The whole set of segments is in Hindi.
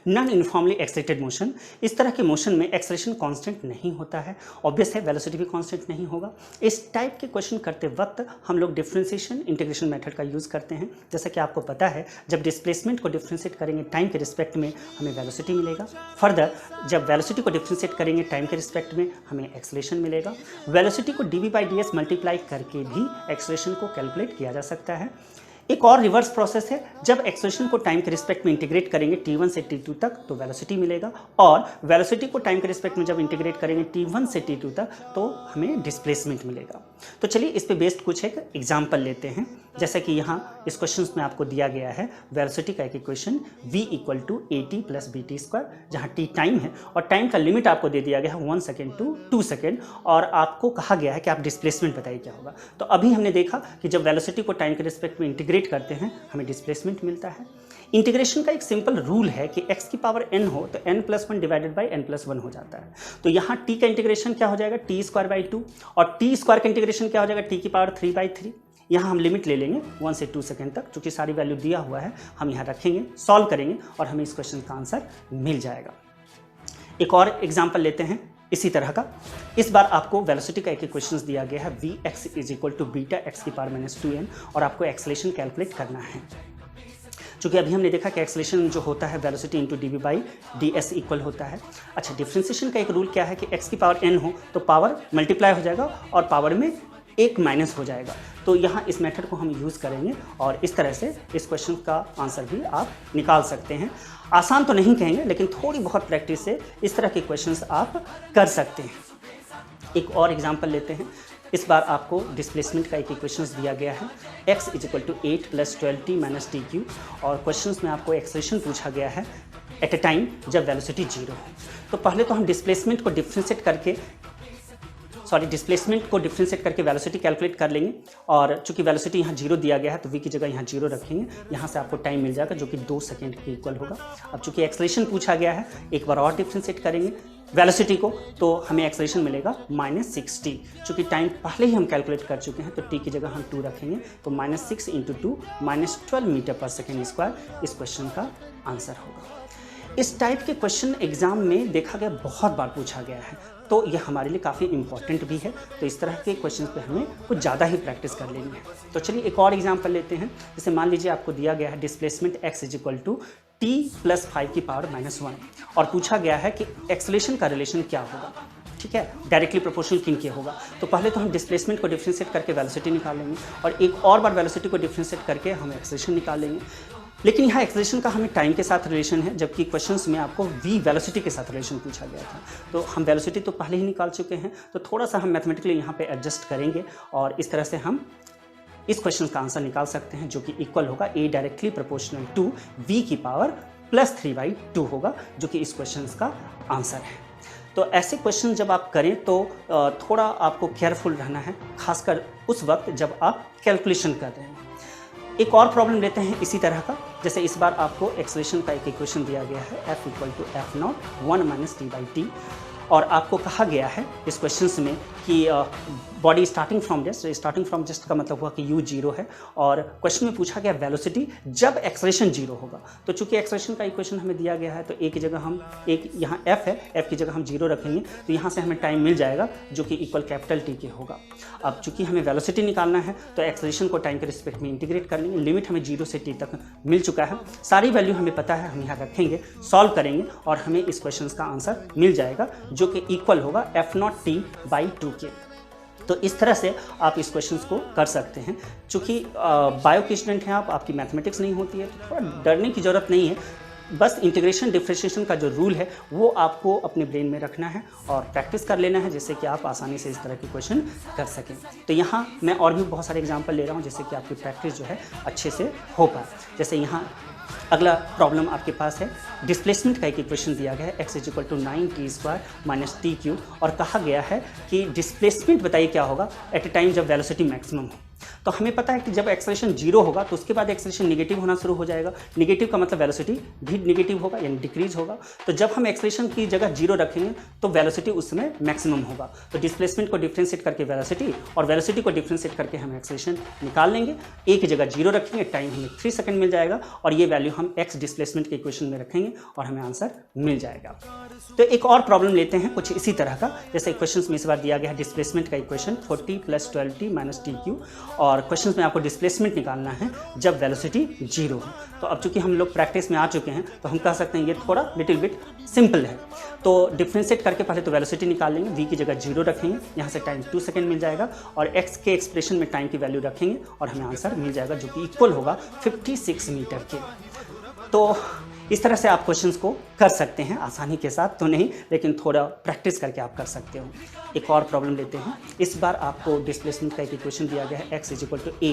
नॉन यूनिफॉर्मली एक्सेलेरेटेड मोशन, इस तरह के मोशन में एक्सेलरेशन कांस्टेंट नहीं होता है, ऑब्वियस है वेलोसिटी भी कांस्टेंट नहीं होगा। इस टाइप के क्वेश्चन करते वक्त हम लोग डिफरेंशिएशन इंटीग्रेशन मेथड का यूज़ करते हैं। जैसा कि आपको पता है जब डिस्प्लेसमेंट को डिफ्रेंशिएट करेंगे टाइम के रिस्पेक्ट में हमें वेलोसिटी मिलेगा, फर्दर जब वेलोसिटी को डिफ्रेंशिएट करेंगे टाइम के रिस्पेक्ट में हमें एक्सेलरेशन मिलेगा। वेलोसिटी को dv/ds मल्टीप्लाई करके भी एक्सेलरेशन को कैलकुलेट किया जा सकता है। एक और रिवर्स प्रोसेस है, जब एक्सेलरेशन को टाइम के रिस्पेक्ट में इंटीग्रेट करेंगे t1 से t2 तक तो वेलोसिटी मिलेगा, और वेलोसिटी को टाइम के रिस्पेक्ट में जब इंटीग्रेट करेंगे t1 से t2 तक तो हमें डिस्प्लेसमेंट मिलेगा। तो चलिए इस पे बेस्ड कुछ एक एग्जांपल लेते हैं। जैसा कि यहाँ इस क्वेश्चन में आपको दिया गया है वेलोसिटी का एक इक्वेशन v = at + bt², जहाँ t टाइम है और टाइम का लिमिट आपको दे दिया गया है 1 सेकेंड टू 2 सेकेंड, और आपको कहा गया है कि आप डिस्प्लेसमेंट बताइए क्या होगा। तो अभी हमने देखा कि जब वेलोसिटी को टाइम के रिस्पेक्ट में इंटीग्रेट करते हैं हमें डिस्प्लेसमेंट मिलता है। इंटीग्रेशन का एक सिंपल रूल है कि x की पावर n हो तो n+1 डिवाइडेड बाई n+1 हो जाता है। तो यहाँ t का इंटीग्रेशन क्या हो जाएगा t²/2, और t² का इंटीग्रेशन क्या हो जाएगा t की पावर 3/3। यहाँ हम लिमिट ले लेंगे 1 से 2 सेकेंड तक, चूँकि सारी वैल्यू दिया हुआ है हम यहाँ रखेंगे, सॉल्व करेंगे और हमें इस क्वेश्चन का आंसर मिल जाएगा। एक और एग्जाम्पल लेते हैं इसी तरह का। इस बार आपको वेलोसिटी का एक क्वेश्चन दिया गया है vx = βx⁻²n, और आपको एक्सेलरेशन कैलकुलेट करना है। चूँकि अभी हमने देखा कि एक्सेलरेशन जो होता है वेलोसिटी इंटू dv/ds इक्वल होता है। अच्छा, डिफ्रेंशिएशन का एक रूल क्या है कि x की पावर n हो तो पावर मल्टीप्लाई हो जाएगा और पावर में एक माइनस हो जाएगा। तो यहाँ इस मेथड को हम यूज़ करेंगे और इस तरह से इस क्वेश्चन का आंसर भी आप निकाल सकते हैं। आसान तो नहीं कहेंगे, लेकिन थोड़ी बहुत प्रैक्टिस से इस तरह के क्वेश्चंस आप कर सकते हैं। एक और एग्जांपल लेते हैं। इस बार आपको डिस्प्लेसमेंट का एक इक्वेशन दिया गया है x = 8 + 12t - tq, और क्वेश्चंस में आपको एक्सेलरेशन पूछा गया है एट अ टाइम जब वेलोसिटी 0 हो। तो पहले तो हम डिस्प्लेसमेंट को डिफ्रेंशिएट करके वेलोसिटी कैलकुलेट कर लेंगे, और चूंकि वेलोसिटी यहाँ 0 दिया गया है तो v की जगह यहाँ 0 रखेंगे। यहाँ से आपको टाइम मिल जाएगा जो कि 2 सेकेंड के इक्वल होगा। अब चूंकि एक्सेलरेशन पूछा गया है एक बार और डिफ्रेंशिएट करेंगे वेलोसिटी को, तो हमें एक्सेलरेशन मिलेगा -6t। चूँकि टाइम पहले ही हम कैलकुलेट कर चुके हैं तो t की जगह हम 2 रखेंगे, तो -6 × 2 -12 मीटर/सेकेंड² इस क्वेश्चन का आंसर होगा। इस टाइप के क्वेश्चन एग्जाम में देखा गया बहुत बार पूछा गया है, तो ये हमारे लिए काफ़ी इंपॉर्टेंट भी है। तो इस तरह के क्वेश्चन पे हमें कुछ ज़्यादा ही प्रैक्टिस कर लेनी है। तो चलिए एक और एग्जांपल लेते हैं। जैसे मान लीजिए आपको दिया गया है डिस्प्लेसमेंट x = t + 5 की पावर -1, और पूछा गया है कि एक्सेलरेशन का रिलेशन क्या होगा। ठीक है, डायरेक्टली प्रोपोर्शनल किनके होगा। तो पहले तो हम डिस्प्लेसमेंट को डिफ्रेंशिएट करके वेलोसिटी निकालेंगे, और एक और बार वेलोसिटी को डिफ्रेंशिएट करके हम एक्सेलरेशन निकालेंगे। लेकिन यहाँ एक्सेलरेशन का हमें टाइम के साथ रिलेशन है, जबकि क्वेश्चंस में आपको v वेलोसिटी के साथ रिलेशन पूछा गया था। तो हम वेलोसिटी तो पहले ही निकाल चुके हैं, तो थोड़ा सा हम मैथमेटिकली यहाँ पे एडजस्ट करेंगे, और इस तरह से हम इस क्वेश्चन का आंसर निकाल सकते हैं, जो कि इक्वल होगा a directly proportional to v की पावर +3/2 होगा, जो कि इस क्वेश्चन का आंसर है। तो ऐसे क्वेश्चन जब आप करें तो थोड़ा आपको केयरफुल रहना है, खासकर उस वक्त जब आप कैलकुलेशन कर रहे हैं। एक और प्रॉब्लम लेते हैं इसी तरह का। जैसे इस बार आपको एक्सेलरेशन का एक इक्वेशन दिया गया है f = f0 1 - t/t, और आपको कहा गया है इस क्वेश्चन में कि बॉडी स्टार्टिंग फ्रॉम जस्ट का मतलब हुआ कि u 0 है, और क्वेश्चन में पूछा गया वेलोसिटी जब एक्सेलरेशन 0 होगा। तो चूंकि एक्सेलरेशन का इक्वेशन हमें दिया गया है तो a की जगह हम यहाँ f है, f की जगह हम 0 रखेंगे, तो यहाँ से हमें टाइम मिल जाएगा जो कि इक्वल T के होगा। अब चूंकि हमें वेलोसिटी निकालना है तो एक्सेलरेशन को टाइम के रिस्पेक्ट में इंटीग्रेट कर लेंगे। लिमिट हमें 0 से t तक मिल चुका है, सारी वैल्यू हमें पता है, हम यहाँ रखेंगे, सॉल्व करेंगे और हमें इस क्वेश्चन का आंसर मिल जाएगा, जो कि इक्वल होगा f0t/2 के। तो इस तरह से आप इस क्वेश्चन को कर सकते हैं। चूँकि बायो के स्टूडेंट हैं आप, आपकी मैथमेटिक्स नहीं होती है, तो थोड़ा डरने की ज़रूरत नहीं है। बस इंटीग्रेशन डिफरेंशिएशन का जो रूल है वो आपको अपने ब्रेन में रखना है और प्रैक्टिस कर लेना है, जिससे कि आप आसानी से इस तरह के क्वेश्चन कर सकें। तो यहाँ मैं और भी बहुत सारे एग्जांपल ले रहा हूँ, जिससे कि आपकी प्रैक्टिस जो है अच्छे से हो पाए। जैसे यहाँ अगला प्रॉब्लम आपके पास है, डिस्प्लेसमेंट का एक इक्वेशन दिया गया है x = 9t² - tq, और कहा गया है कि डिस्प्लेसमेंट बताइए क्या होगा एट ए टाइम जब वेलोसिटी मैक्सिमम हो। तो हमें पता है कि जब एक्सेलरेशन 0 होगा तो उसके बाद एक्सेलरेशन नेगेटिव होना शुरू हो जाएगा। नेगेटिव का मतलब वेलोसिटी भी नेगेटिव होगा यानी डिक्रीज होगा। तो जब हम एक्सेलरेशन की जगह 0 रखेंगे तो वेलोसिटी उस समय मैक्सिमम होगा। तो डिस्प्लेसमेंट को डिफ्रेंशिएट करके वेलोसिटी और वेलोसिटी को डिफ्रेंशिएट करके हम एक्सेलरेशन निकाल लेंगे। ए की जगह 0 रखेंगे, टाइम हमें 3 सेकंड मिल जाएगा और ये वैल्यू हम एक्स डिस्प्लेसमेंट के इक्वेशन में रखेंगे और हमें आंसर मिल जाएगा। तो एक और प्रॉब्लम लेते हैं कुछ इसी तरह का, जैसे क्वेश्चंस में इस बार दिया गया है डिस्प्लेसमेंट का इक्वेशन 40 + 12t - tq और क्वेश्चंस में आपको डिस्प्लेसमेंट निकालना है जब वेलोसिटी 0 है। तो अब चूंकि हम लोग प्रैक्टिस में आ चुके हैं तो हम कह सकते हैं ये थोड़ा लिटिल बिट सिंपल है। तो डिफ्रेंशिएट करके पहले तो वेलोसिटी निकाल लेंगे, v की जगह 0 रखेंगे, यहाँ से टाइम 2 सेकंड मिल जाएगा और x के एक्सप्रेशन में टाइम की वैल्यू रखेंगे और हमें आंसर मिल जाएगा जो कि इक्वल होगा 56 मीटर के। तो इस तरह से आप क्वेश्चंस को कर सकते हैं, आसानी के साथ तो नहीं लेकिन थोड़ा प्रैक्टिस करके आप कर सकते हो। एक और प्रॉब्लम लेते हैं। इस बार आपको डिस्प्लेसमेंट का एक इक्वेशन दिया गया है x = a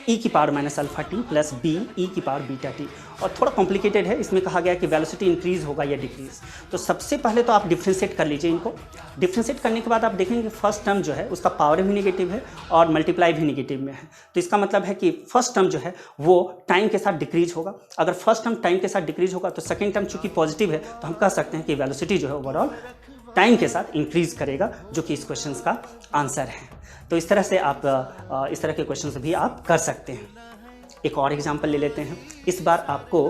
e की पावर -αt + b e की पावर βt और थोड़ा कॉम्प्लिकेटेड है। इसमें कहा गया है कि वेलोसिटी इंक्रीज होगा या डिक्रीज। तो सबसे पहले तो आप डिफ्रेंशिएट कर लीजिए इनको। डिफ्रेंशिएट करने के बाद आप देखेंगे कि फर्स्ट टर्म जो है उसका पावर भी नेगेटिव है और मल्टीप्लाई भी नेगेटिव में है। तो इसका मतलब है कि फर्स्ट टर्म जो है वो टाइम के साथ डिक्रीज होगा। अगर फर्स्ट टर्म टाइम के साथ डिक्रीज होगा तो सेकेंड टर्म चूंकि पॉजिटिव है तो हम कह सकते हैं कि वेलोसिटी जो है ओवरऑल टाइम के साथ इंक्रीज करेगा, जो कि इस क्वेश्चन का आंसर है। तो इस तरह से आप इस तरह के क्वेश्चन भी आप कर सकते हैं। एक और एग्जांपल ले लेते हैं। इस बार आपको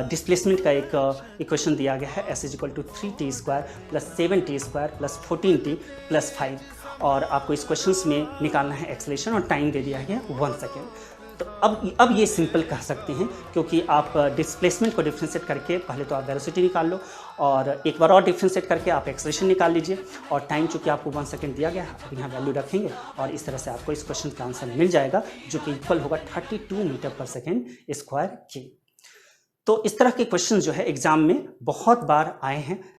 डिस्प्लेसमेंट का एक इक्वेशन दिया गया है s = 3t² + 7t² + 14t + 5 और आपको इस क्वेश्चन में निकालना है एक्सेलरेशन और टाइम दे दिया गया 1 सेकेंड। तो अब ये सिंपल कह सकते हैं क्योंकि आप डिस्प्लेसमेंट को डिफ्रेंशिएट करके पहले तो आप वेलोसिटी निकाल लो और एक बार और डिफ्रेंशिएट करके आप एक्सेलरेशन निकाल लीजिए और टाइम चूँकि आपको 1 सेकेंड दिया गया है आप यहाँ वैल्यू रखेंगे और इस तरह से आपको इस क्वेश्चन का आंसर मिल जाएगा जो कि इक्वल होगा 32 मीटर/सेकेंड स्क्वायर के। तो इस तरह के क्वेश्चन जो है एग्जाम में बहुत बार आए हैं।